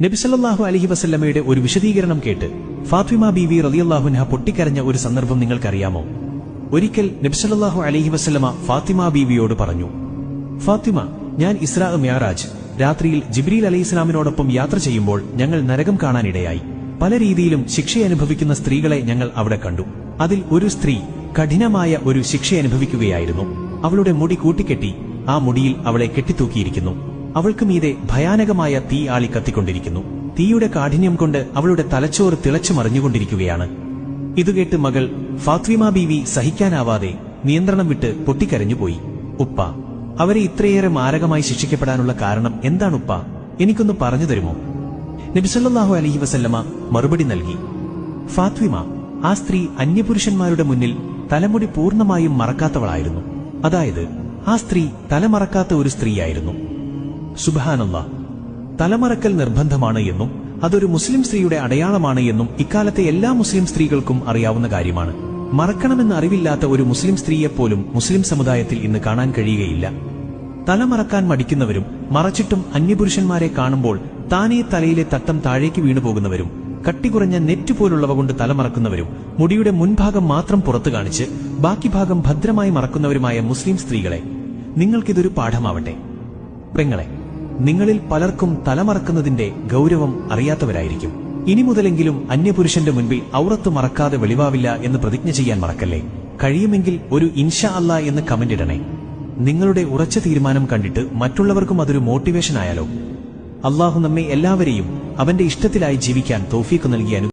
നബി സല്ലല്ലാഹു അലൈഹി വസല്ലമയുടെ ഒരു വിശദീകരണം കേട്ട് ഫാത്തിമ ബീവി റളിയല്ലാഹു അൻഹ പൊട്ടിക്കരഞ്ഞ ഒരു സന്ദർഭം നിങ്ങൾക്കറിയാമോ? ഒരിക്കൽ നബി സല്ലല്ലാഹു അലൈഹി വസല്ലമ ഫാത്തിമ ബീവിയോട് പറഞ്ഞു, ഫാത്തിമ, ഞാൻ ഇസ്രാ മിഅ്റാജ് രാത്രിയിൽ ജിബ്രീൽ അലൈഹിസ്സലാമിനോടൊപ്പം യാത്ര ചെയ്യുമ്പോൾ ഞങ്ങൾ നരകം കാണാനിടയായി. പല രീതിയിലും ശിക്ഷയനുഭവിക്കുന്ന സ്ത്രീകളെ ഞങ്ങൾ അവിടെ കണ്ടു. അതിൽ ഒരു സ്ത്രീ കഠിനമായ ഒരു ശിക്ഷയനുഭവിക്കുകയായിരുന്നു. അവളുടെ മുടി കൂട്ടിക്കെട്ടി ആ മുടിയിൽ അവളെ കെട്ടിത്തൂക്കിയിരിക്കുന്നു. അവൾക്ക് മീതെ ഭയാനകമായ തീ ആളി കത്തിക്കൊണ്ടിരിക്കുന്നു. തീയുടെ കാഠിന്യം കൊണ്ട് അവളുടെ തലച്ചോറ് തിളച്ചു മറിഞ്ഞുകൊണ്ടിരിക്കുകയാണ്. ഇതുകേട്ട് മകൾ ഫാത്തിമ ബീവി സഹിക്കാനാവാതെ നിയന്ത്രണം വിട്ട് പൊട്ടിക്കരഞ്ഞുപോയി. ഉപ്പ, അവരെ ഇത്രയേറെ മാരകമായി ശിക്ഷിക്കപ്പെടാനുള്ള കാരണം എന്താണുപ്പ? എനിക്കൊന്ന് പറഞ്ഞു തരുമോ? നബി സല്ലല്ലാഹു അലൈഹി വസല്ലമ മറുപടി നൽകി, ഫാത്തിമ, ആ സ്ത്രീ അന്യപുരുഷന്മാരുടെ മുന്നിൽ തലമുടി പൂർണ്ണമായും മറക്കാത്തവളായിരുന്നു. അതായത് ആ സ്ത്രീ തലമറക്കാത്ത ഒരു സ്ത്രീയായിരുന്നു. സുബ്ഹാനല്ലാഹ്, തലമറക്കൽ നിർബന്ധമാണ് എന്നും അതൊരു മുസ്ലിം സ്ത്രീയുടെ അടയാളമാണ് എന്നും ഇക്കാലത്തെ എല്ലാ മുസ്ലിം സ്ത്രീകൾക്കും അറിയാവുന്ന കാര്യമാണ്. മറക്കണമെന്ന് അറിവില്ലാത്ത ഒരു മുസ്ലിം സ്ത്രീയെപ്പോലും മുസ്ലിം സമുദായത്തിൽ ഇന്ന് കാണാൻ കഴിയുകയില്ല. തലമറക്കാൻ മടിക്കുന്നവരും മറച്ചിട്ടും അന്യപുരുഷന്മാരെ കാണുമ്പോൾ താനേ തലയിലെ തട്ടം താഴേക്ക് വീണുപോകുന്നവരും കട്ടികുറഞ്ഞ നെറ്റ് പോലുള്ളവ കൊണ്ട് തലമറക്കുന്നവരും മുടിയുടെ മുൻഭാഗം മാത്രം പുറത്തു കാണിച്ച് ബാക്കി ഭാഗം ഭദ്രമായി മറക്കുന്നവരുമായ മുസ്ലിം സ്ത്രീകളെ, നിങ്ങൾക്കിതൊരു പാഠമാവട്ടെ. പെങ്ങളെ, നിങ്ങളിൽ പലർക്കും തലമറക്കുന്നതിന്റെ ഗൗരവം അറിയാത്തവരായിരിക്കും. ഇനി മുതലെങ്കിലും അന്യപുരുഷന്റെ മുൻപിൽ ഔറത്ത് മറക്കാതെ വെളിവാവില്ല എന്ന് പ്രതിജ്ഞ ചെയ്യാൻ മറക്കല്ലേ. കഴിയുമെങ്കിൽ ഒരു ഇൻഷാ അല്ലാ എന്ന് കമന്റ് ഇടണേ. നിങ്ങളുടെ ഉറച്ച തീരുമാനം കണ്ടിട്ട് മറ്റുള്ളവർക്കും അതൊരു മോട്ടിവേഷൻ ആയാലോ. അള്ളാഹു നമ്മെ എല്ലാവരെയും അവന്റെ ഇഷ്ടത്തിലായി ജീവിക്കാൻ തൗഫീഖ് നൽകി അനുഗ്രഹിക്കട്ടെ.